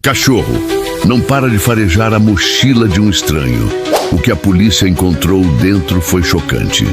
Cachorro não para de farejar a mochila de um estranho. O que a polícia encontrou dentro foi chocante.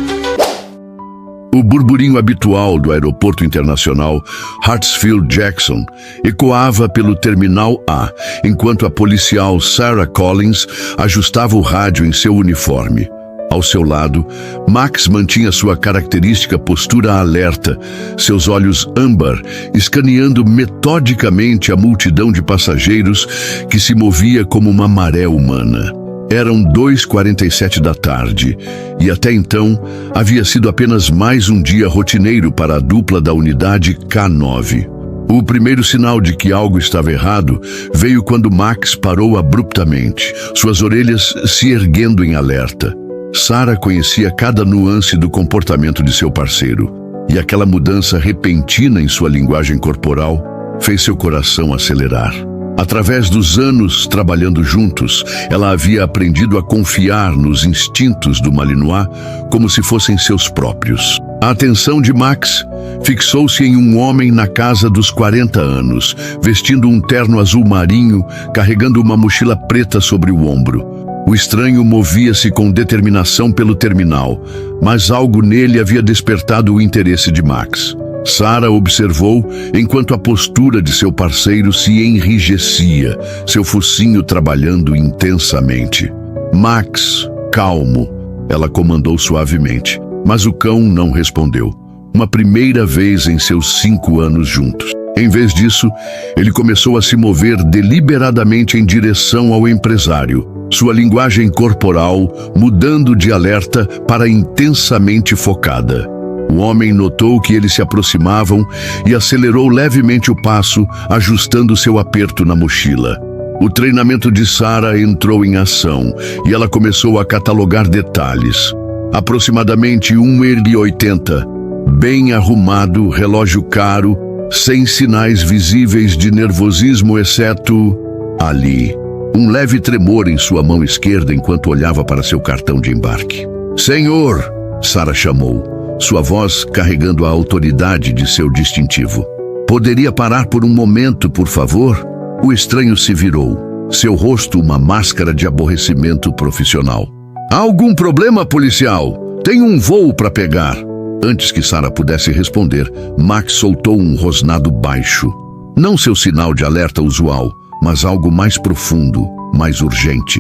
O burburinho habitual do aeroporto internacional Hartsfield-Jackson ecoava pelo Terminal A, enquanto a policial Sarah Collins ajustava o rádio em seu uniforme. Ao seu lado, Max mantinha sua característica postura alerta, seus olhos âmbar escaneando metodicamente a multidão de passageiros que se movia como uma maré humana. Eram 2h47 da tarde e até então havia sido apenas mais um dia rotineiro para a dupla da unidade K9. O primeiro sinal de que algo estava errado veio quando Max parou abruptamente, suas orelhas se erguendo em alerta. Sarah conhecia cada nuance do comportamento de seu parceiro, e aquela mudança repentina em sua linguagem corporal fez seu coração acelerar. Através dos anos trabalhando juntos, ela havia aprendido a confiar nos instintos do Malinois como se fossem seus próprios. A atenção de Max fixou-se em um homem na casa dos 40 anos, vestindo um terno azul marinho, carregando uma mochila preta sobre o ombro. O estranho movia-se com determinação pelo terminal, mas algo nele havia despertado o interesse de Max. Sarah observou enquanto a postura de seu parceiro se enrijecia, seu focinho trabalhando intensamente. Max, calmo, ela comandou suavemente, mas o cão não respondeu. Uma primeira vez em seus 5 anos juntos. Em vez disso, ele começou a se mover deliberadamente em direção ao empresário, sua linguagem corporal mudando de alerta para intensamente focada. O homem notou que eles se aproximavam e acelerou levemente o passo, ajustando seu aperto na mochila. O treinamento de Sarah entrou em ação e ela começou a catalogar detalhes. Aproximadamente 1h80, bem arrumado, relógio caro, sem sinais visíveis de nervosismo, exceto ali. Um leve tremor em sua mão esquerda enquanto olhava para seu cartão de embarque. "Senhor!" Sarah chamou, sua voz carregando a autoridade de seu distintivo. "Poderia parar por um momento, por favor?" O estranho se virou, seu rosto uma máscara de aborrecimento profissional. "Há algum problema, policial? Tenho um voo para pegar." Antes que Sarah pudesse responder, Max soltou um rosnado baixo. Não seu sinal de alerta usual, mas algo mais profundo, mais urgente.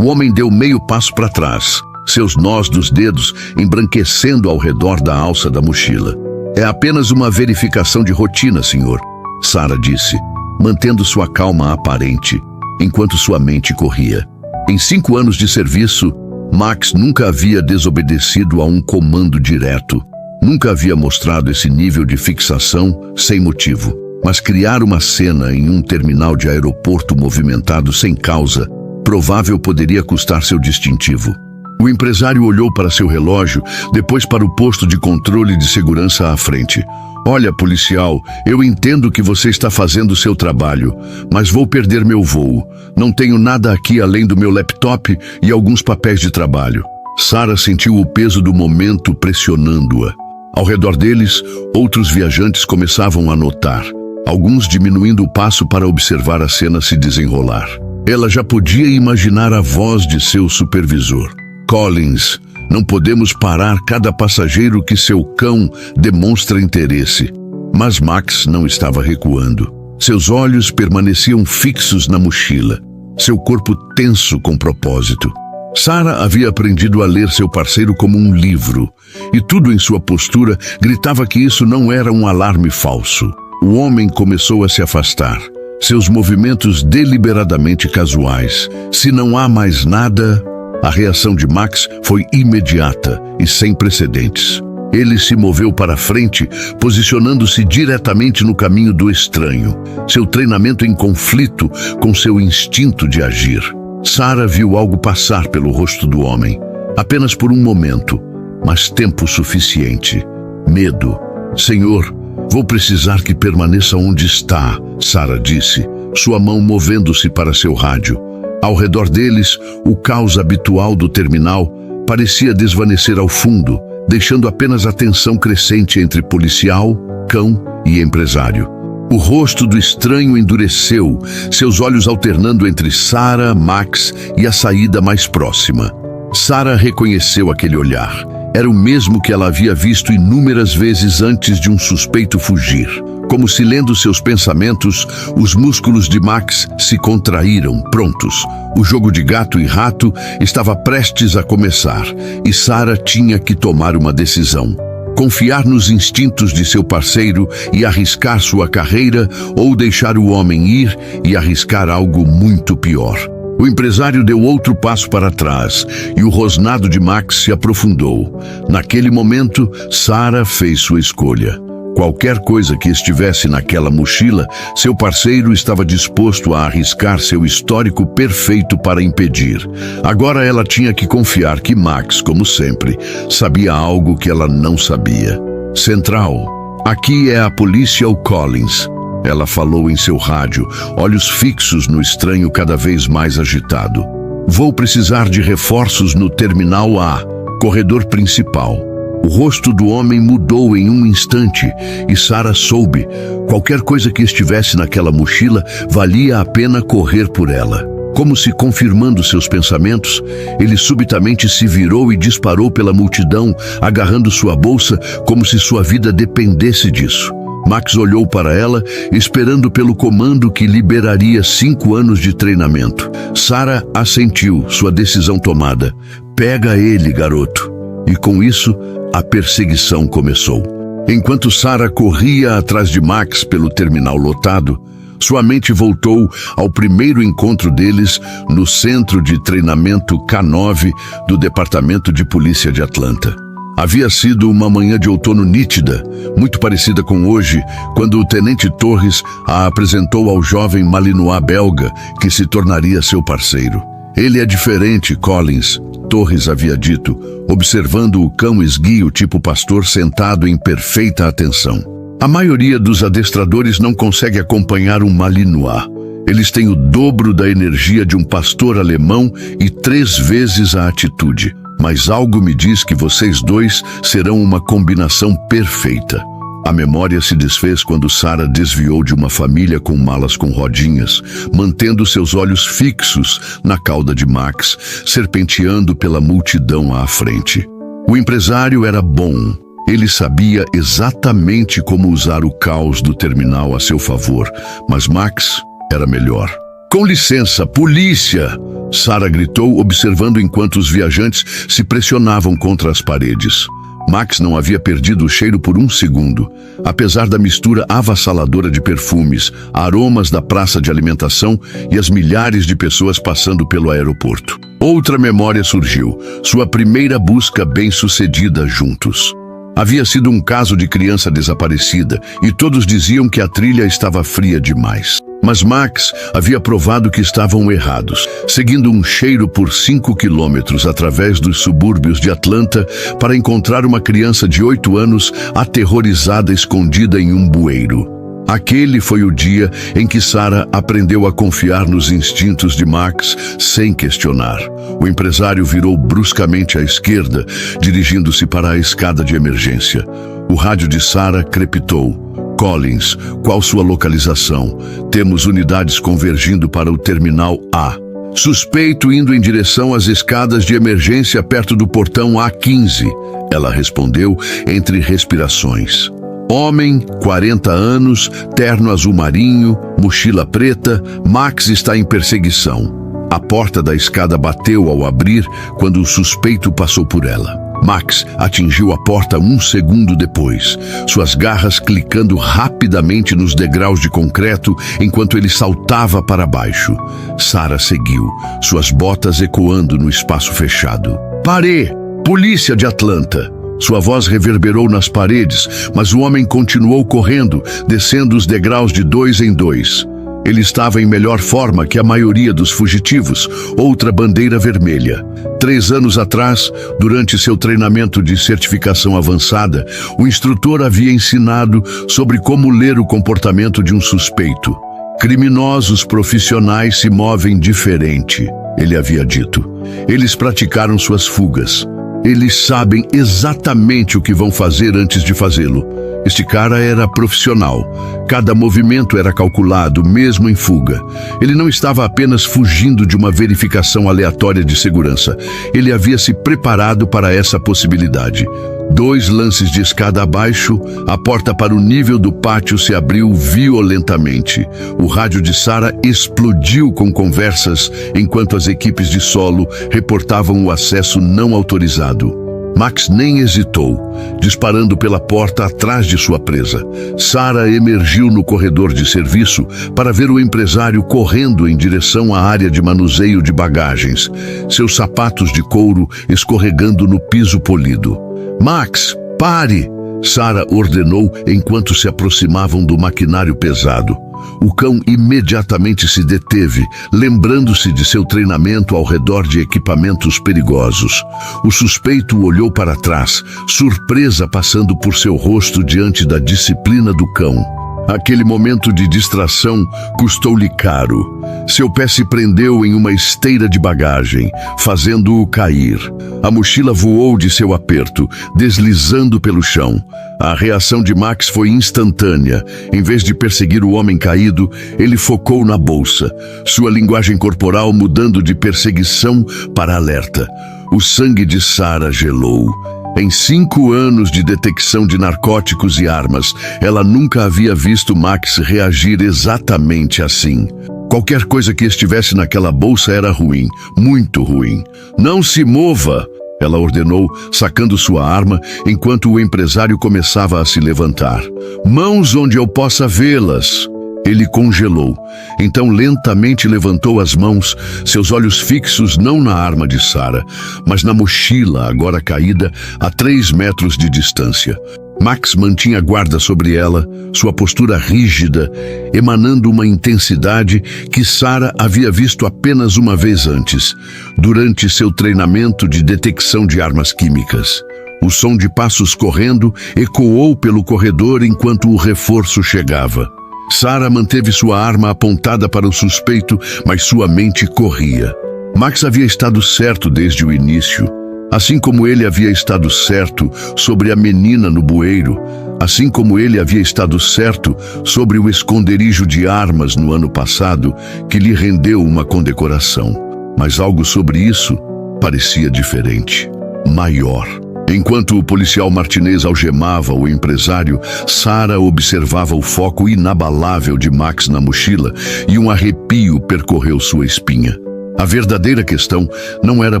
O homem deu meio passo para trás, seus nós dos dedos embranquecendo ao redor da alça da mochila. "É apenas uma verificação de rotina, senhor," Sarah disse, mantendo sua calma aparente, enquanto sua mente corria. Em 5 anos de serviço, Max nunca havia desobedecido a um comando direto. Nunca havia mostrado esse nível de fixação sem motivo. Mas criar uma cena em um terminal de aeroporto movimentado sem causa, provável poderia custar seu distintivo. O empresário olhou para seu relógio, depois para o posto de controle de segurança à frente. "Olha, policial, eu entendo que você está fazendo o seu trabalho, mas vou perder meu voo. Não tenho nada aqui além do meu laptop e alguns papéis de trabalho." Sarah sentiu o peso do momento pressionando-a. Ao redor deles, outros viajantes começavam a notar, alguns diminuindo o passo para observar a cena se desenrolar. Ela já podia imaginar a voz de seu supervisor. "Collins, não podemos parar cada passageiro que seu cão demonstra interesse." Mas Max não estava recuando. Seus olhos permaneciam fixos na mochila, seu corpo tenso com propósito. Sarah havia aprendido a ler seu parceiro como um livro, e tudo em sua postura gritava que isso não era um alarme falso. O homem começou a se afastar, seus movimentos deliberadamente casuais. Se não há mais nada... A reação de Max foi imediata e sem precedentes. Ele se moveu para frente, posicionando-se diretamente no caminho do estranho, seu treinamento em conflito com seu instinto de agir. Sarah viu algo passar pelo rosto do homem, apenas por um momento, mas tempo suficiente. Medo. "Senhor, vou precisar que permaneça onde está", Sarah disse, sua mão movendo-se para seu rádio. Ao redor deles, o caos habitual do terminal parecia desvanecer ao fundo, deixando apenas a tensão crescente entre policial, cão e empresário. O rosto do estranho endureceu, seus olhos alternando entre Sarah, Max e a saída mais próxima. Sarah reconheceu aquele olhar. Era o mesmo que ela havia visto inúmeras vezes antes de um suspeito fugir. Como se lendo seus pensamentos, os músculos de Max se contraíram, prontos. O jogo de gato e rato estava prestes a começar, e Sarah tinha que tomar uma decisão. Confiar nos instintos de seu parceiro e arriscar sua carreira, ou deixar o homem ir e arriscar algo muito pior. O empresário deu outro passo para trás e o rosnado de Max se aprofundou. Naquele momento, Sarah fez sua escolha. Qualquer coisa que estivesse naquela mochila, seu parceiro estava disposto a arriscar seu histórico perfeito para impedir. Agora ela tinha que confiar que Max, como sempre, sabia algo que ela não sabia. Central. Aqui é a polícia ou Collins. Ela falou em seu rádio, olhos fixos no estranho cada vez mais agitado. Vou precisar de reforços no terminal A, corredor principal. O rosto do homem mudou em um instante e Sarah soube. Qualquer coisa que estivesse naquela mochila valia a pena correr por ela. Como se confirmando seus pensamentos, ele subitamente se virou e disparou pela multidão, agarrando sua bolsa como se sua vida dependesse disso. Max olhou para ela, esperando pelo comando que liberaria 5 anos de treinamento. Sarah assentiu, sua decisão tomada. Pega ele, garoto. E com isso, a perseguição começou. Enquanto Sarah corria atrás de Max pelo terminal lotado, sua mente voltou ao primeiro encontro deles no Centro de Treinamento K9 do Departamento de Polícia de Atlanta. Havia sido uma manhã de outono nítida, muito parecida com hoje, quando o Tenente Torres a apresentou ao jovem malinois belga que se tornaria seu parceiro. Ele é diferente, Collins, Torres havia dito, observando o cão esguio tipo pastor sentado em perfeita atenção. A maioria dos adestradores não consegue acompanhar um malinois. Eles têm o dobro da energia de um pastor alemão e 3 vezes a atitude. Mas algo me diz que vocês dois serão uma combinação perfeita. A memória se desfez quando Sarah desviou de uma família com malas com rodinhas, mantendo seus olhos fixos na cauda de Max, serpenteando pela multidão à frente. O empresário era bom. Ele sabia exatamente como usar o caos do terminal a seu favor, mas Max era melhor. Com licença, polícia! Sarah gritou, observando enquanto os viajantes se pressionavam contra as paredes. Max não havia perdido o cheiro por 1 segundo. Apesar da mistura avassaladora de perfumes, aromas da praça de alimentação e as milhares de pessoas passando pelo aeroporto. Outra memória surgiu, sua primeira busca bem-sucedida juntos. Havia sido um caso de criança desaparecida e todos diziam que a trilha estava fria demais. Mas Max havia provado que estavam errados, seguindo um cheiro por 5 quilômetros através dos subúrbios de Atlanta para encontrar uma criança de 8 anos aterrorizada escondida em um bueiro. Aquele foi o dia em que Sarah aprendeu a confiar nos instintos de Max sem questionar. O empresário virou bruscamente à esquerda, dirigindo-se para a escada de emergência. O rádio de Sarah crepitou. Collins, qual sua localização? Temos unidades convergindo para o terminal A. Suspeito indo em direção às escadas de emergência perto do portão A15. Ela respondeu entre respirações. Homem, 40 anos, terno azul marinho, mochila preta, Max está em perseguição. A porta da escada bateu ao abrir quando o suspeito passou por ela. Max atingiu a porta 1 segundo depois, suas garras clicando rapidamente nos degraus de concreto enquanto ele saltava para baixo. Sarah seguiu, suas botas ecoando no espaço fechado. Pare! Polícia de Atlanta! Sua voz reverberou nas paredes, mas o homem continuou correndo, descendo os degraus de 2 em 2. Ele estava em melhor forma que a maioria dos fugitivos, outra bandeira vermelha. 3 anos atrás, durante seu treinamento de certificação avançada, o instrutor havia ensinado sobre como ler o comportamento de um suspeito. Criminosos profissionais se movem diferente, ele havia dito. Eles praticaram suas fugas. Eles sabem exatamente o que vão fazer antes de fazê-lo. Este cara era profissional. Cada movimento era calculado, mesmo em fuga. Ele não estava apenas fugindo de uma verificação aleatória de segurança. Ele havia se preparado para essa possibilidade. 2 lances de escada abaixo, a porta para o nível do pátio se abriu violentamente. O rádio de Sarah explodiu com conversas enquanto as equipes de solo reportavam o acesso não autorizado. Max nem hesitou, disparando pela porta atrás de sua presa. Sarah emergiu no corredor de serviço para ver o empresário correndo em direção à área de manuseio de bagagens, seus sapatos de couro escorregando no piso polido. "Max, pare!" Sarah ordenou enquanto se aproximavam do maquinário pesado. O cão imediatamente se deteve, lembrando-se de seu treinamento ao redor de equipamentos perigosos. O suspeito olhou para trás, surpresa passando por seu rosto diante da disciplina do cão. Aquele momento de distração custou-lhe caro. Seu pé se prendeu em uma esteira de bagagem, fazendo-o cair. A mochila voou de seu aperto, deslizando pelo chão. A reação de Max foi instantânea. Em vez de perseguir o homem caído, ele focou na bolsa, sua linguagem corporal mudando de perseguição para alerta. O sangue de Sarah gelou. Em 5 anos de detecção de narcóticos e armas, ela nunca havia visto Max reagir exatamente assim. Qualquer coisa que estivesse naquela bolsa era ruim, muito ruim. "Não se mova!" ela ordenou, sacando sua arma, enquanto o empresário começava a se levantar. "Mãos onde eu possa vê-las!" Ele congelou. Então lentamente levantou as mãos, seus olhos fixos não na arma de Sarah, mas na mochila agora caída a 3 metros de distância. Max mantinha guarda sobre ela, sua postura rígida, emanando uma intensidade que Sarah havia visto apenas uma vez antes, durante seu treinamento de detecção de armas químicas. O som de passos correndo ecoou pelo corredor enquanto o reforço chegava. Sarah manteve sua arma apontada para o suspeito, mas sua mente corria. Max havia estado certo desde o início. Assim como ele havia estado certo sobre a menina no bueiro, assim como ele havia estado certo sobre o esconderijo de armas no ano passado, que lhe rendeu uma condecoração. Mas algo sobre isso parecia diferente, maior. Enquanto o policial Martinez algemava o empresário, Sarah observava o foco inabalável de Max na mochila e um arrepio percorreu sua espinha. A verdadeira questão não era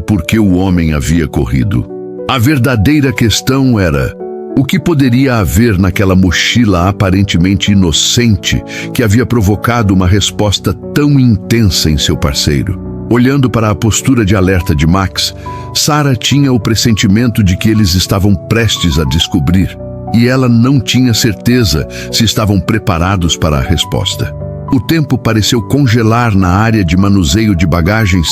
por que o homem havia corrido. A verdadeira questão era: o que poderia haver naquela mochila aparentemente inocente que havia provocado uma resposta tão intensa em seu parceiro? Olhando para a postura de alerta de Max, Sarah tinha o pressentimento de que eles estavam prestes a descobrir, e ela não tinha certeza se estavam preparados para a resposta. O tempo pareceu congelar na área de manuseio de bagagens,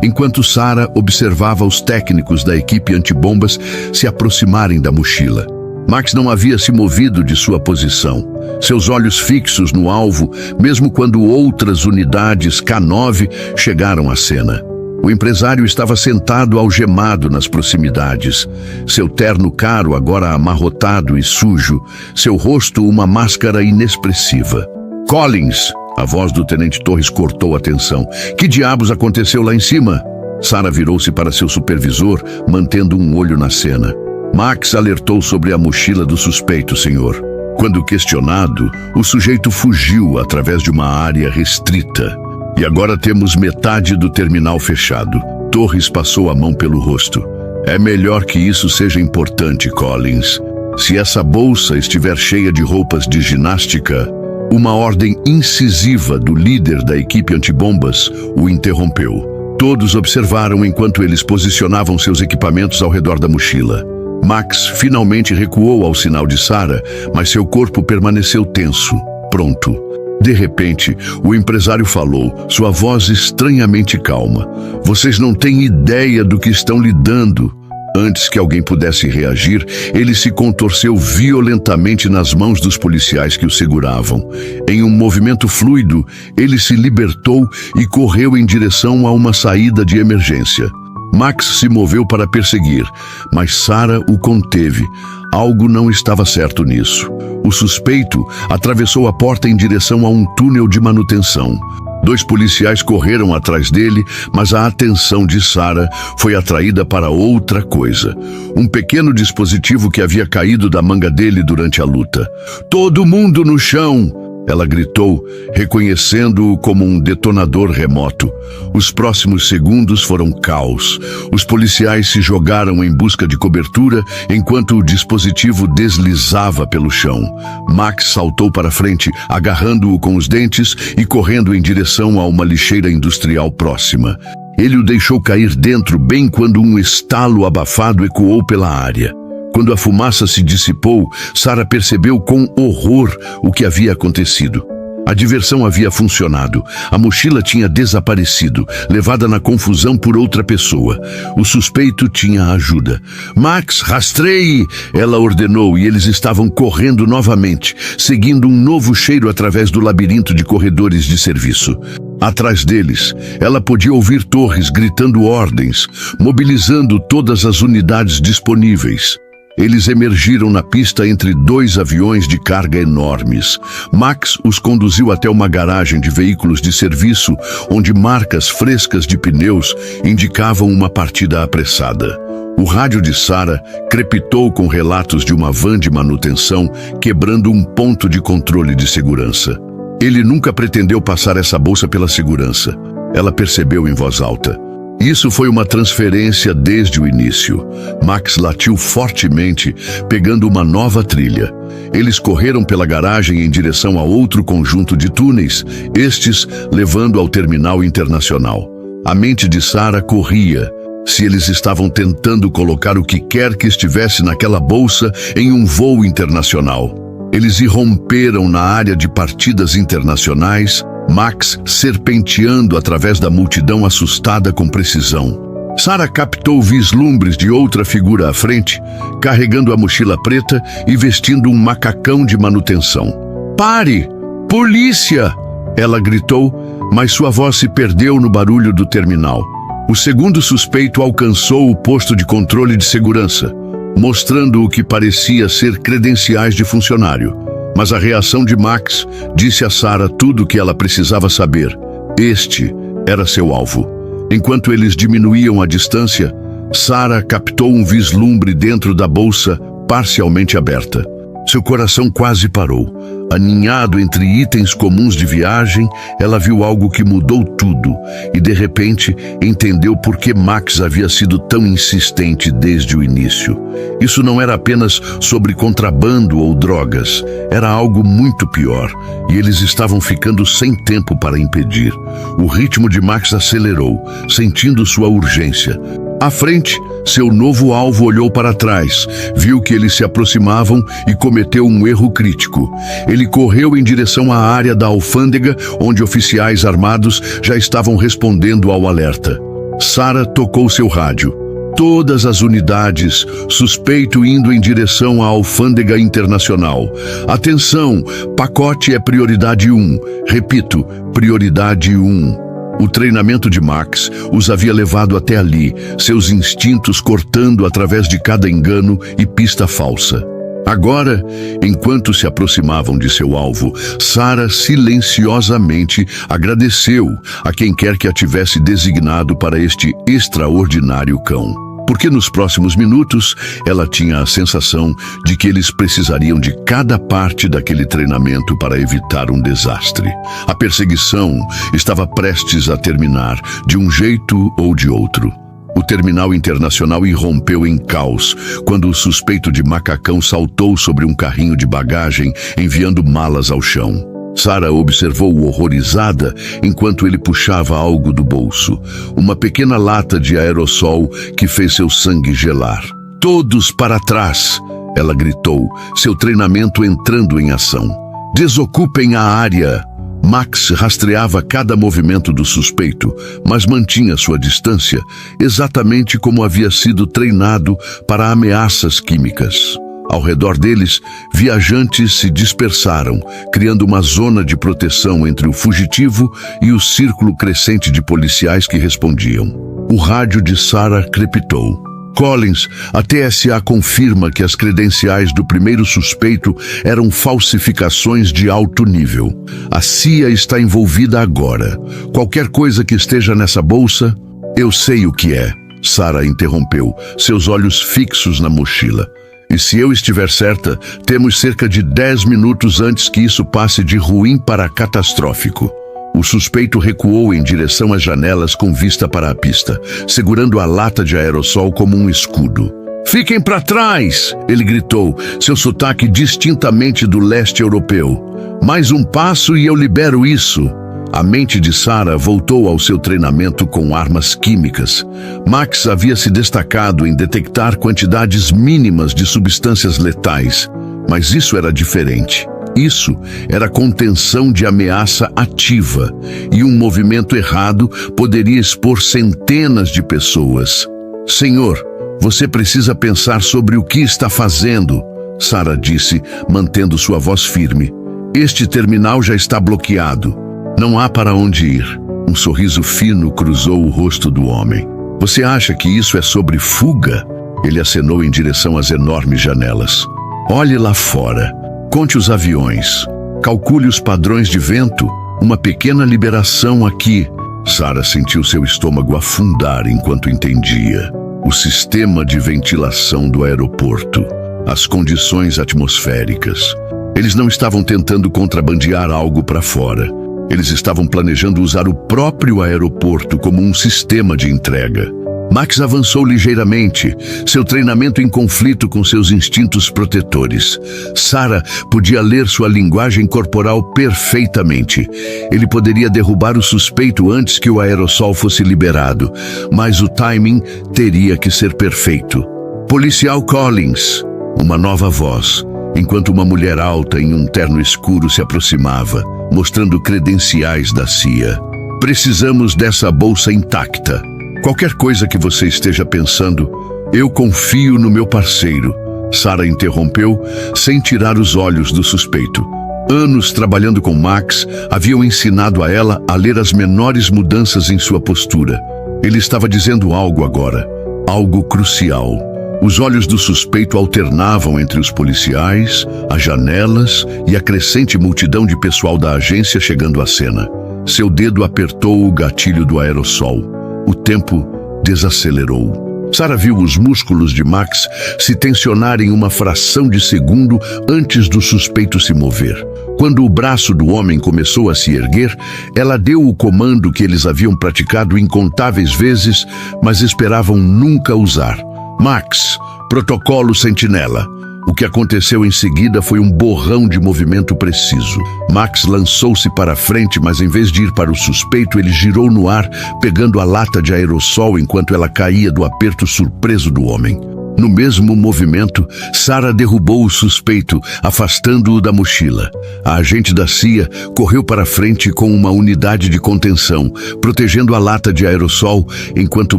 enquanto Sarah observava os técnicos da equipe antibombas se aproximarem da mochila. Max não havia se movido de sua posição, seus olhos fixos no alvo, mesmo quando outras unidades K9 chegaram à cena. O empresário estava sentado algemado nas proximidades, seu terno caro agora amarrotado e sujo, seu rosto uma máscara inexpressiva. "Collins!" A voz do tenente Torres cortou a tensão. "Que diabos aconteceu lá em cima?" Sarah virou-se para seu supervisor, mantendo um olho na cena. "Max alertou sobre a mochila do suspeito, senhor." Quando questionado, o sujeito fugiu através de uma área restrita. "E agora temos metade do terminal fechado." Torres passou a mão pelo rosto. "É melhor que isso seja importante, Collins. Se essa bolsa estiver cheia de roupas de ginástica..." Uma ordem incisiva do líder da equipe antibombas o interrompeu. Todos observaram enquanto eles posicionavam seus equipamentos ao redor da mochila. Max finalmente recuou ao sinal de Sarah, mas seu corpo permaneceu tenso, pronto. De repente, o empresário falou, sua voz estranhamente calma. "Vocês não têm ideia do que estão lidando." Antes que alguém pudesse reagir, ele se contorceu violentamente nas mãos dos policiais que o seguravam. Em um movimento fluido, ele se libertou e correu em direção a uma saída de emergência. Max se moveu para perseguir, mas Sarah o conteve, Algo não estava certo nisso. O suspeito atravessou a porta em direção a um túnel de manutenção. 2 policiais correram atrás dele, mas a atenção de Sarah foi atraída para outra coisa. Um pequeno dispositivo que havia caído da manga dele durante a luta. "Todo mundo no chão!" ela gritou, reconhecendo-o como um detonador remoto. Os próximos segundos foram caos. Os policiais se jogaram em busca de cobertura enquanto o dispositivo deslizava pelo chão. Max saltou para frente, agarrando-o com os dentes e correndo em direção a uma lixeira industrial próxima. Ele o deixou cair dentro bem quando um estalo abafado ecoou pela área. Quando a fumaça se dissipou, Sarah percebeu com horror o que havia acontecido. A diversão havia funcionado. A mochila tinha desaparecido, levada na confusão por outra pessoa. O suspeito tinha ajuda. "Max, rastreie!" ela ordenou, e eles estavam correndo novamente, seguindo um novo cheiro através do labirinto de corredores de serviço. Atrás deles, ela podia ouvir Torres gritando ordens, mobilizando todas as unidades disponíveis. Eles emergiram na pista entre 2 aviões de carga enormes. Max os conduziu até uma garagem de veículos de serviço, onde marcas frescas de pneus indicavam uma partida apressada. O rádio de Sarah crepitou com relatos de uma van de manutenção quebrando um ponto de controle de segurança. Ele nunca pretendeu passar essa bolsa pela segurança. Ela percebeu em voz alta. Isso foi uma transferência desde o início. Max latiu fortemente, pegando uma nova trilha. Eles correram pela garagem em direção a outro conjunto de túneis, estes levando ao terminal internacional. A mente de Sarah corria. Se eles estavam tentando colocar o que quer que estivesse naquela bolsa em um voo internacional. Eles irromperam na área de partidas internacionais, Max serpenteando através da multidão assustada com precisão. Sarah captou vislumbres de outra figura à frente, carregando a mochila preta e vestindo um macacão de manutenção. "Pare! Polícia!" ela gritou, mas sua voz se perdeu no barulho do terminal. O segundo suspeito alcançou o posto de controle de segurança, mostrando o que parecia ser credenciais de funcionário. Mas a reação de Max disse a Sarah tudo o que ela precisava saber. Este era seu alvo. Enquanto eles diminuíam a distância, Sarah captou um vislumbre dentro da bolsa parcialmente aberta. Seu coração quase parou. Aninhado entre itens comuns de viagem, ela viu algo que mudou tudo e, de repente, entendeu por que Max havia sido tão insistente desde o início. Isso não era apenas sobre contrabando ou drogas, era algo muito pior, e eles estavam ficando sem tempo para impedir. O ritmo de Max acelerou, sentindo sua urgência. À frente, seu novo alvo olhou para trás, viu que eles se aproximavam e cometeu um erro crítico. Ele correu em direção à área da alfândega, onde oficiais armados já estavam respondendo ao alerta. Sarah tocou seu rádio. Todas as unidades, suspeito indo em direção à alfândega internacional. Atenção, pacote é prioridade 1. Repito, prioridade 1. O treinamento de Max os havia levado até ali, seus instintos cortando através de cada engano e pista falsa. Agora, enquanto se aproximavam de seu alvo, Sarah silenciosamente agradeceu a quem quer que a tivesse designado para este extraordinário cão. Porque nos próximos minutos, ela tinha a sensação de que eles precisariam de cada parte daquele treinamento para evitar um desastre. A perseguição estava prestes a terminar, de um jeito ou de outro. O terminal internacional irrompeu em caos quando o suspeito de macacão saltou sobre um carrinho de bagagem, enviando malas ao chão. Sarah observou horrorizada enquanto ele puxava algo do bolso, uma pequena lata de aerossol que fez seu sangue gelar. "Todos para trás!" ela gritou, seu treinamento entrando em ação. "Desocupem a área!" Max rastreava cada movimento do suspeito, mas mantinha sua distância, exatamente como havia sido treinado para ameaças químicas. Ao redor deles, viajantes se dispersaram, criando uma zona de proteção entre o fugitivo e o círculo crescente de policiais que respondiam. O rádio de Sarah crepitou. Collins, a TSA confirma que as credenciais do primeiro suspeito eram falsificações de alto nível. A CIA está envolvida agora. Qualquer coisa que esteja nessa bolsa, eu sei o que é. Sarah interrompeu, seus olhos fixos na mochila. E se eu estiver certa, temos cerca de 10 minutos antes que isso passe de ruim para catastrófico. O suspeito recuou em direção às janelas com vista para a pista, segurando a lata de aerossol como um escudo. "Fiquem para trás!" ele gritou, seu sotaque distintamente do leste europeu. "Mais um passo e eu libero isso." A mente de Sarah voltou ao seu treinamento com armas químicas. Max havia se destacado em detectar quantidades mínimas de substâncias letais, mas isso era diferente. Isso era contenção de ameaça ativa, e um movimento errado poderia expor centenas de pessoas. "Senhor, você precisa pensar sobre o que está fazendo", Sarah disse, mantendo sua voz firme. "Este terminal já está bloqueado. Não há para onde ir." Um sorriso fino cruzou o rosto do homem. "Você acha que isso é sobre fuga?" Ele acenou em direção às enormes janelas. "Olhe lá fora. Conte os aviões. Calcule os padrões de vento. Uma pequena liberação aqui." Sarah sentiu seu estômago afundar enquanto entendia. O sistema de ventilação do aeroporto. As condições atmosféricas. Eles não estavam tentando contrabandear algo para fora. Eles estavam planejando usar o próprio aeroporto como um sistema de entrega. Max avançou ligeiramente, seu treinamento em conflito com seus instintos protetores. Sarah podia ler sua linguagem corporal perfeitamente. Ele poderia derrubar o suspeito antes que o aerossol fosse liberado, mas o timing teria que ser perfeito. "Policial Collins", uma nova voz, enquanto uma mulher alta em um terno escuro se aproximava, mostrando credenciais da CIA. "Precisamos dessa bolsa intacta. Qualquer coisa que você esteja pensando, eu confio no meu parceiro", Sarah interrompeu, sem tirar os olhos do suspeito. Anos trabalhando com Max haviam ensinado a ela a ler as menores mudanças em sua postura. Ele estava dizendo algo agora, algo crucial. Os olhos do suspeito alternavam entre os policiais, as janelas e a crescente multidão de pessoal da agência chegando à cena. Seu dedo apertou o gatilho do aerossol. O tempo desacelerou. Sarah viu os músculos de Max se tensionarem uma fração de segundo antes do suspeito se mover. Quando o braço do homem começou a se erguer, ela deu o comando que eles haviam praticado incontáveis vezes, mas esperavam nunca usar. "Max, protocolo Sentinela." O que aconteceu em seguida foi um borrão de movimento preciso. Max lançou-se para frente, mas em vez de ir para o suspeito, ele girou no ar, pegando a lata de aerossol enquanto ela caía do aperto surpreso do homem. No mesmo movimento, Sarah derrubou o suspeito, afastando-o da mochila. A agente da CIA correu para frente com uma unidade de contenção, protegendo a lata de aerossol, enquanto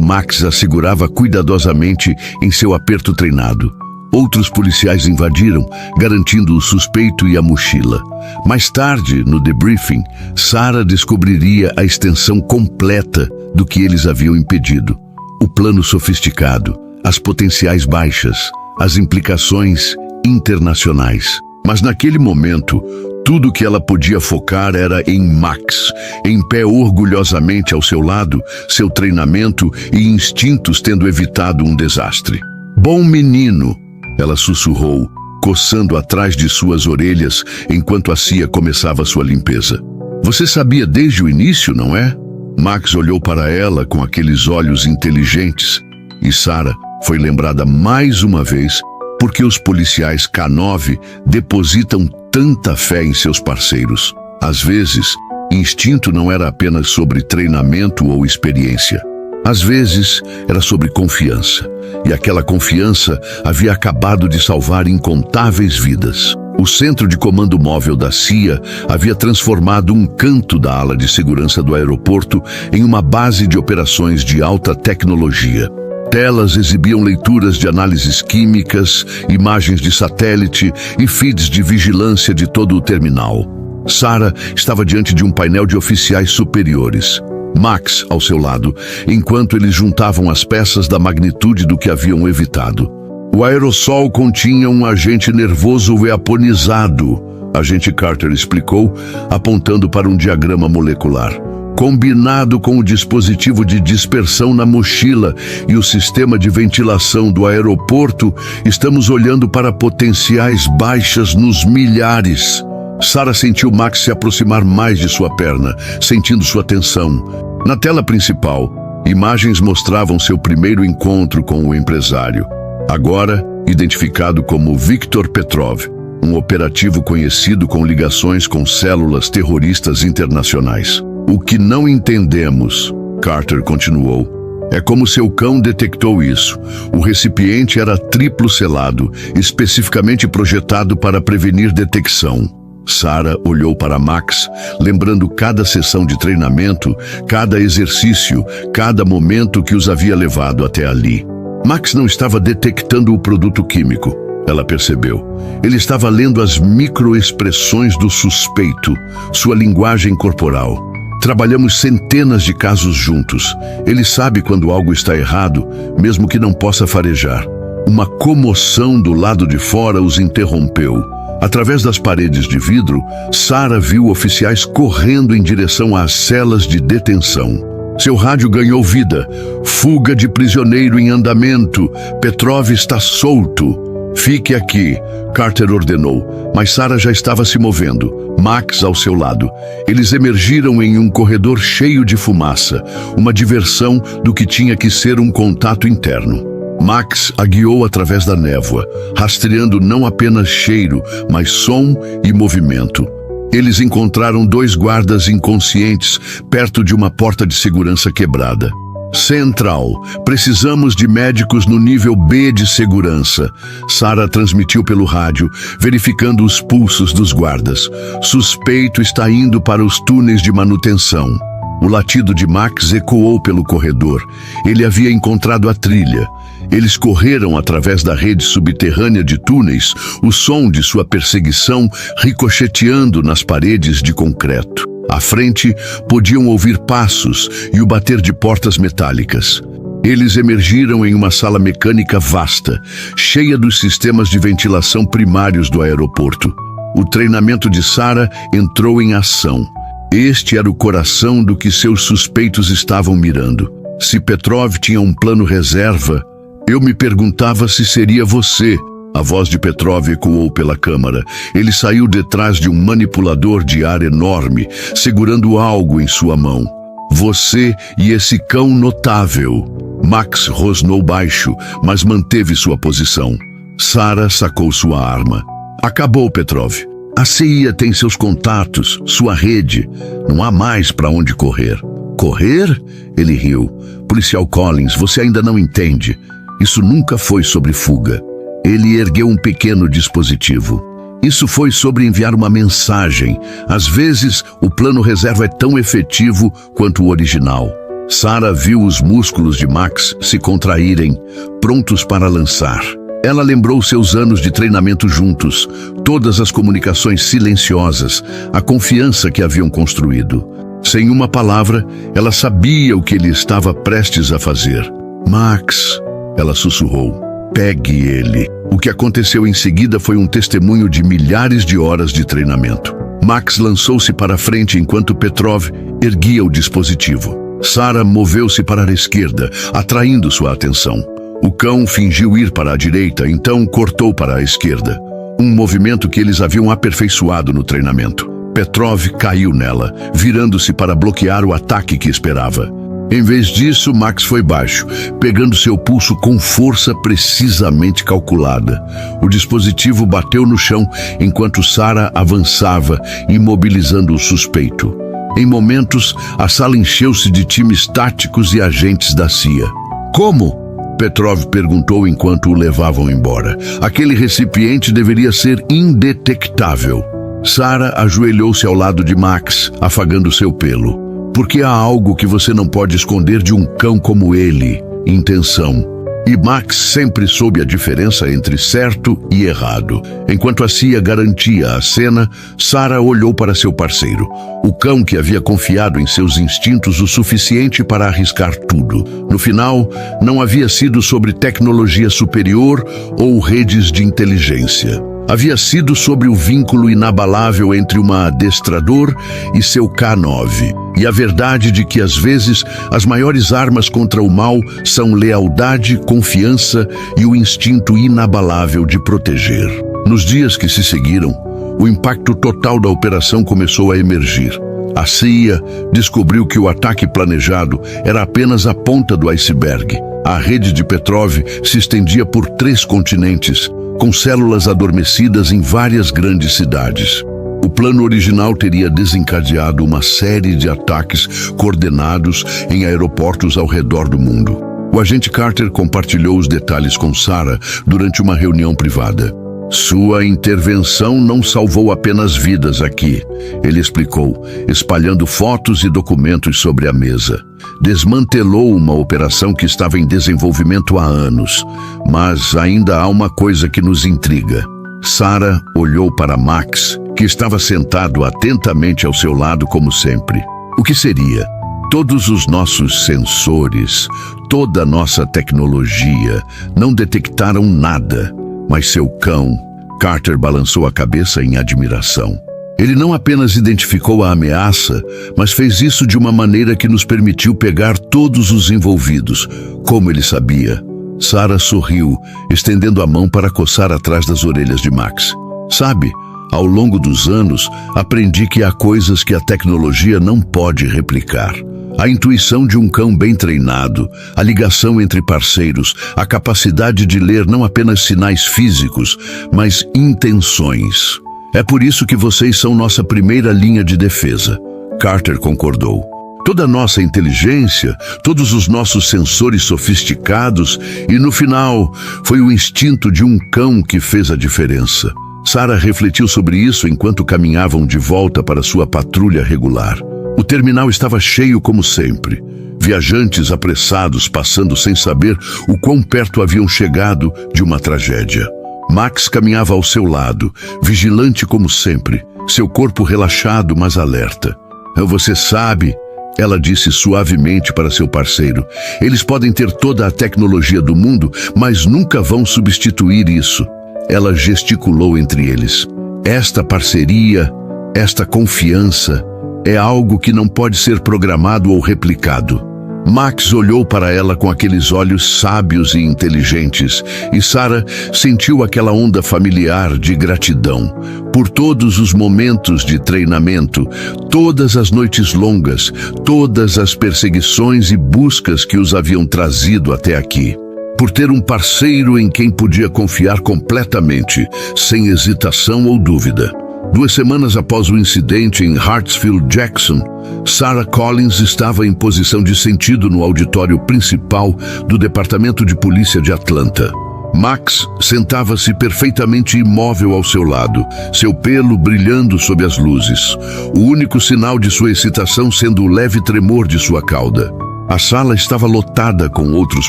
Max a segurava cuidadosamente em seu aperto treinado. Outros policiais invadiram, garantindo o suspeito e a mochila. Mais tarde, no debriefing, Sarah descobriria a extensão completa do que eles haviam impedido. O plano sofisticado, as potenciais baixas, as implicações internacionais. Mas naquele momento, tudo que ela podia focar era em Max, em pé orgulhosamente ao seu lado, seu treinamento e instintos tendo evitado um desastre. "Bom menino", ela sussurrou, coçando atrás de suas orelhas enquanto a CIA começava sua limpeza. "Você sabia desde o início, não é?" Max olhou para ela com aqueles olhos inteligentes, e Sarah foi lembrada mais uma vez porque os policiais K9 depositam tanta fé em seus parceiros. Às vezes, instinto não era apenas sobre treinamento ou experiência. Às vezes, era sobre confiança. E aquela confiança havia acabado de salvar incontáveis vidas. O Centro de Comando Móvel da CIA havia transformado um canto da ala de segurança do aeroporto em uma base de operações de alta tecnologia. Telas exibiam leituras de análises químicas, imagens de satélite e feeds de vigilância de todo o terminal. Sarah estava diante de um painel de oficiais superiores. Max ao seu lado, enquanto eles juntavam as peças da magnitude do que haviam evitado. O aerossol continha um agente nervoso veaponizado, agente Carter explicou, apontando para um diagrama molecular. Combinado com o dispositivo de dispersão na mochila e o sistema de ventilação do aeroporto, estamos olhando para potenciais baixas nos milhares. Sarah sentiu Max se aproximar mais de sua perna, sentindo sua tensão. Na tela principal, imagens mostravam seu primeiro encontro com o empresário. Agora, identificado como Viktor Petrov, um operativo conhecido com ligações com células terroristas internacionais. O que não entendemos, Carter continuou, é como seu cão detectou isso. O recipiente era triplo selado, especificamente projetado para prevenir detecção. Sarah olhou para Max, lembrando cada sessão de treinamento, cada exercício, cada momento que os havia levado até ali. Max não estava detectando o produto químico, ela percebeu. Ele estava lendo as microexpressões do suspeito, sua linguagem corporal. Trabalhamos centenas de casos juntos. Ele sabe quando algo está errado, mesmo que não possa farejar. Uma comoção do lado de fora os interrompeu. Através das paredes de vidro, Sarah viu oficiais correndo em direção às celas de detenção. Seu rádio ganhou vida. Fuga de prisioneiro em andamento. Petrov está solto. Fique aqui, Carter ordenou, mas Sarah já estava se movendo, Max ao seu lado. Eles emergiram em um corredor cheio de fumaça, uma diversão do que tinha que ser um contato interno. Max a guiou através da névoa, rastreando não apenas cheiro, mas som e movimento. Eles encontraram 2 guardas inconscientes perto de uma porta de segurança quebrada. Central, precisamos de médicos no nível B de segurança. Sarah transmitiu pelo rádio, verificando os pulsos dos guardas. Suspeito está indo para os túneis de manutenção. O latido de Max ecoou pelo corredor. Ele havia encontrado a trilha. Eles correram através da rede subterrânea de túneis, o som de sua perseguição ricocheteando nas paredes de concreto. À frente, podiam ouvir passos e o bater de portas metálicas. Eles emergiram em uma sala mecânica vasta, cheia dos sistemas de ventilação primários do aeroporto. O treinamento de Sarah entrou em ação. Este era o coração do que seus suspeitos estavam mirando. Se Petrov tinha um plano reserva, eu me perguntava se seria você. A voz de Petrov ecoou pela câmara. Ele saiu detrás de um manipulador de ar enorme, segurando algo em sua mão. Você e esse cão notável. Max rosnou baixo, mas manteve sua posição. Sarah sacou sua arma. Acabou, Petrov. A CIA tem seus contatos, sua rede. Não há mais para onde correr. Correr? Ele riu. Policial Collins, você ainda não entende. Isso nunca foi sobre fuga. Ele ergueu um pequeno dispositivo. Isso foi sobre enviar uma mensagem. Às vezes, o plano reserva é tão efetivo quanto o original. Sarah viu os músculos de Max se contraírem, prontos para lançar. Ela lembrou seus anos de treinamento juntos, todas as comunicações silenciosas, a confiança que haviam construído. Sem uma palavra, ela sabia o que ele estava prestes a fazer. Max, ela sussurrou. Pegue ele. O que aconteceu em seguida foi um testemunho de milhares de horas de treinamento. Max lançou-se para a frente enquanto Petrov erguia o dispositivo. Sarah moveu-se para a esquerda, atraindo sua atenção. O cão fingiu ir para a direita, então cortou para a esquerda. Um movimento que eles haviam aperfeiçoado no treinamento. Petrov caiu nela, virando-se para bloquear o ataque que esperava. Em vez disso, Max foi baixo, pegando seu pulso com força precisamente calculada. O dispositivo bateu no chão enquanto Sarah avançava, imobilizando o suspeito. Em momentos, a sala encheu-se de times táticos e agentes da CIA. Como? Petrov perguntou enquanto o levavam embora. Aquele recipiente deveria ser indetectável. Sarah ajoelhou-se ao lado de Max, afagando seu pelo. Porque há algo que você não pode esconder de um cão como ele. Intenção. E Max sempre soube a diferença entre certo e errado. Enquanto a CIA garantia a cena, Sarah olhou para seu parceiro, o cão que havia confiado em seus instintos o suficiente para arriscar tudo. No final, não havia sido sobre tecnologia superior ou redes de inteligência. Havia sido sobre o vínculo inabalável entre uma adestrador e seu K9, e a verdade de que, às vezes, as maiores armas contra o mal são lealdade, confiança e o instinto inabalável de proteger. Nos dias que se seguiram, o impacto total da operação começou a emergir. A CIA descobriu que o ataque planejado era apenas a ponta do iceberg. A rede de Petrov se estendia por 3 continentes, com células adormecidas em várias grandes cidades. O plano original teria desencadeado uma série de ataques coordenados em aeroportos ao redor do mundo. O agente Carter compartilhou os detalhes com Sarah durante uma reunião privada. Sua intervenção não salvou apenas vidas aqui, ele explicou, espalhando fotos e documentos sobre a mesa. Desmantelou uma operação que estava em desenvolvimento há anos, mas ainda há uma coisa que nos intriga. Sarah olhou para Max, que estava sentado atentamente ao seu lado como sempre. O que seria? Todos os nossos sensores, toda a nossa tecnologia não detectaram nada. Mas seu cão, Carter balançou a cabeça em admiração. Ele não apenas identificou a ameaça, mas fez isso de uma maneira que nos permitiu pegar todos os envolvidos, como ele sabia. Sarah sorriu, estendendo a mão para coçar atrás das orelhas de Max. Sabe, ao longo dos anos, aprendi que há coisas que a tecnologia não pode replicar. A intuição de um cão bem treinado, a ligação entre parceiros, a capacidade de ler não apenas sinais físicos, mas intenções. É por isso que vocês são nossa primeira linha de defesa. Carter concordou. Toda a nossa inteligência, todos os nossos sensores sofisticados e, no final, foi o instinto de um cão que fez a diferença. Sarah refletiu sobre isso enquanto caminhavam de volta para sua patrulha regular. O terminal estava cheio como sempre. Viajantes apressados passando sem saber o quão perto haviam chegado de uma tragédia. Max caminhava ao seu lado, vigilante como sempre, seu corpo relaxado, mas alerta. Você sabe, ela disse suavemente para seu parceiro, eles podem ter toda a tecnologia do mundo, mas nunca vão substituir isso. Ela gesticulou entre eles. Esta parceria, esta confiança, é algo que não pode ser programado ou replicado. Max olhou para ela com aqueles olhos sábios e inteligentes, e Sarah sentiu aquela onda familiar de gratidão por todos os momentos de treinamento, todas as noites longas, todas as perseguições e buscas que os haviam trazido até aqui. Por ter um parceiro em quem podia confiar completamente, sem hesitação ou dúvida. 2 semanas após o incidente em Hartsfield Jackson, Sarah Collins estava em posição de sentido no auditório principal do Departamento de Polícia de Atlanta. Max sentava-se perfeitamente imóvel ao seu lado, seu pelo brilhando sob as luzes, o único sinal de sua excitação sendo o leve tremor de sua cauda. A sala estava lotada com outros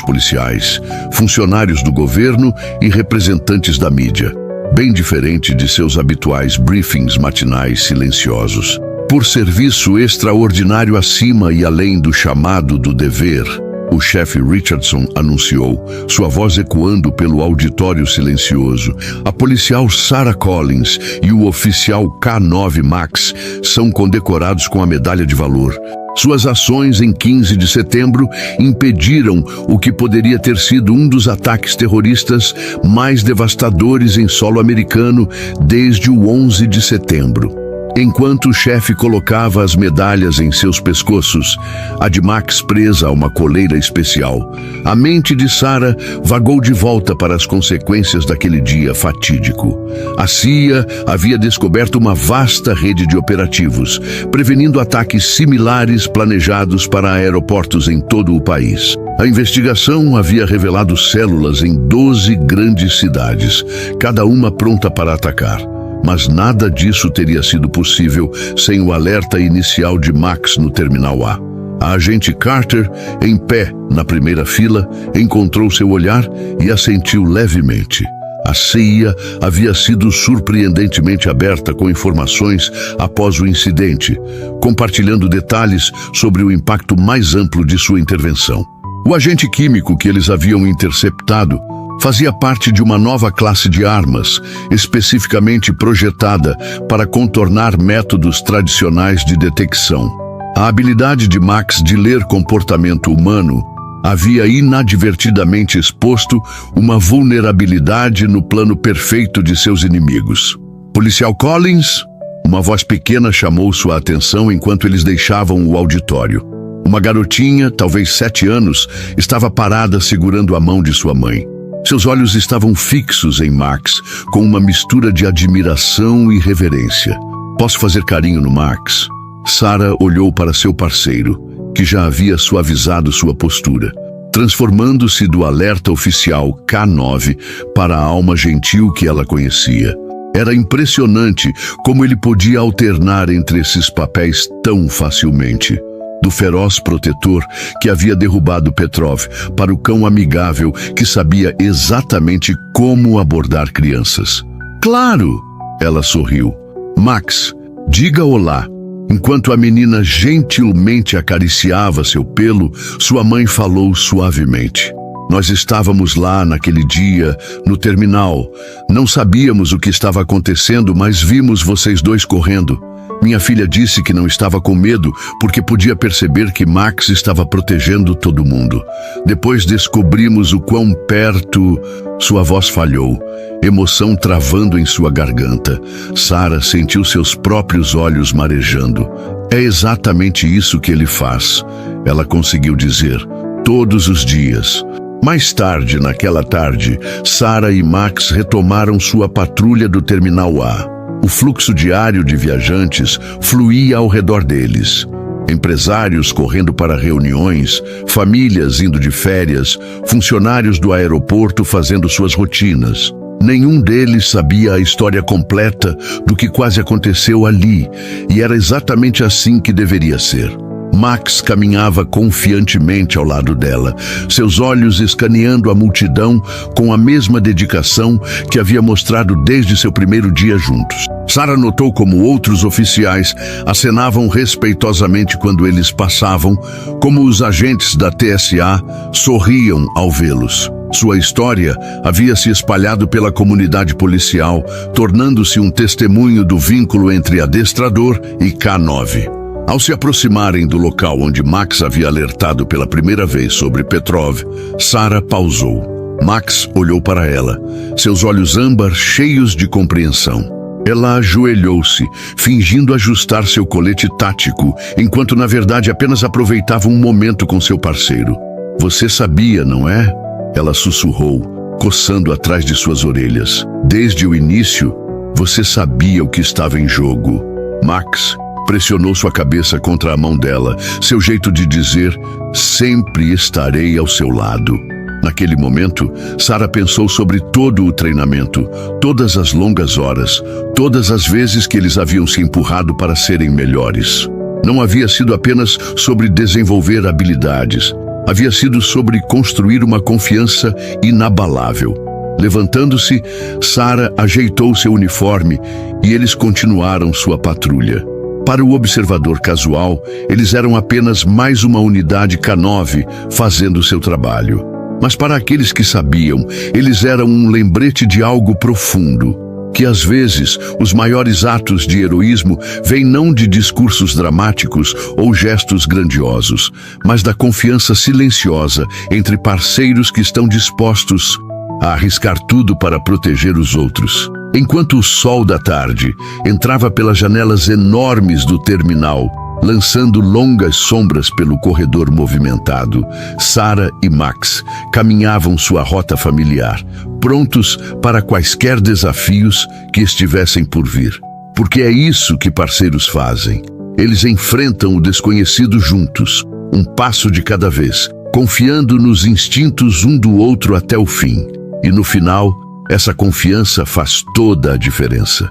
policiais, funcionários do governo e representantes da mídia. Bem diferente de seus habituais briefings matinais silenciosos. Por serviço extraordinário acima e além do chamado do dever, o chefe Richardson anunciou, sua voz ecoando pelo auditório silencioso, a policial Sarah Collins e o oficial K9 Max são condecorados com a medalha de valor. Suas ações em 15 de setembro impediram o que poderia ter sido um dos ataques terroristas mais devastadores em solo americano desde o 11 de setembro. Enquanto o chefe colocava as medalhas em seus pescoços, a de Max presa a uma coleira especial, a mente de Sarah vagou de volta para as consequências daquele dia fatídico. A CIA havia descoberto uma vasta rede de operativos, prevenindo ataques similares planejados para aeroportos em todo o país. A investigação havia revelado células em 12 grandes cidades, cada uma pronta para atacar. Mas nada disso teria sido possível sem o alerta inicial de Max no Terminal A. A agente Carter, em pé na primeira fila, encontrou seu olhar e assentiu levemente. A CIA havia sido surpreendentemente aberta com informações após o incidente, compartilhando detalhes sobre o impacto mais amplo de sua intervenção. O agente químico que eles haviam interceptado fazia parte de uma nova classe de armas, especificamente projetada para contornar métodos tradicionais de detecção. A habilidade de Max de ler comportamento humano havia inadvertidamente exposto uma vulnerabilidade no plano perfeito de seus inimigos. Policial Collins, uma voz pequena chamou sua atenção enquanto eles deixavam o auditório. Uma garotinha, talvez 7 anos, estava parada segurando a mão de sua mãe. Seus olhos estavam fixos em Max, com uma mistura de admiração e reverência. Posso fazer carinho no Max? Sarah olhou para seu parceiro, que já havia suavizado sua postura, transformando-se do alerta oficial K9 para a alma gentil que ela conhecia. Era impressionante como ele podia alternar entre esses papéis tão facilmente. Do feroz protetor que havia derrubado Petrov para o cão amigável que sabia exatamente como abordar crianças. Claro! Ela sorriu. Max, diga olá. Enquanto a menina gentilmente acariciava seu pelo, sua mãe falou suavemente. Nós estávamos lá naquele dia, no terminal. Não sabíamos o que estava acontecendo, mas vimos vocês dois correndo. Minha filha disse que não estava com medo porque podia perceber que Max estava protegendo todo mundo. Depois descobrimos o quão perto... Sua voz falhou, emoção travando em sua garganta. Sarah sentiu seus próprios olhos marejando. É exatamente isso que ele faz, ela conseguiu dizer, todos os dias. Mais tarde, naquela tarde, Sarah e Max retomaram sua patrulha do Terminal A. O fluxo diário de viajantes fluía ao redor deles. Empresários correndo para reuniões, famílias indo de férias, funcionários do aeroporto fazendo suas rotinas. Nenhum deles sabia a história completa do que quase aconteceu ali, e era exatamente assim que deveria ser. Max caminhava confiantemente ao lado dela, seus olhos escaneando a multidão com a mesma dedicação que havia mostrado desde seu primeiro dia juntos. Sarah notou como outros oficiais acenavam respeitosamente quando eles passavam, como os agentes da TSA sorriam ao vê-los. Sua história havia se espalhado pela comunidade policial, tornando-se um testemunho do vínculo entre adestrador e K9. Ao se aproximarem do local onde Max havia alertado pela primeira vez sobre Petrov, Sarah pausou. Max olhou para ela, seus olhos âmbar cheios de compreensão. Ela ajoelhou-se, fingindo ajustar seu colete tático, enquanto na verdade apenas aproveitava um momento com seu parceiro. Você sabia, não é? Ela sussurrou, coçando atrás de suas orelhas. Desde o início, você sabia o que estava em jogo. Max pressionou sua cabeça contra a mão dela, seu jeito de dizer, sempre estarei ao seu lado. Naquele momento, Sarah pensou sobre todo o treinamento, todas as longas horas, todas as vezes que eles haviam se empurrado para serem melhores. Não havia sido apenas sobre desenvolver habilidades, havia sido sobre construir uma confiança inabalável. Levantando-se, Sarah ajeitou seu uniforme e eles continuaram sua patrulha. Para o observador casual, eles eram apenas mais uma unidade K9 fazendo seu trabalho. Mas para aqueles que sabiam, eles eram um lembrete de algo profundo, que às vezes os maiores atos de heroísmo vêm não de discursos dramáticos ou gestos grandiosos, mas da confiança silenciosa entre parceiros que estão dispostos a arriscar tudo para proteger os outros. Enquanto o sol da tarde entrava pelas janelas enormes do terminal, lançando longas sombras pelo corredor movimentado, Sarah e Max caminhavam sua rota familiar, prontos para quaisquer desafios que estivessem por vir. Porque é isso que parceiros fazem. Eles enfrentam o desconhecido juntos, um passo de cada vez, confiando nos instintos um do outro até o fim. E no final, essa confiança faz toda a diferença.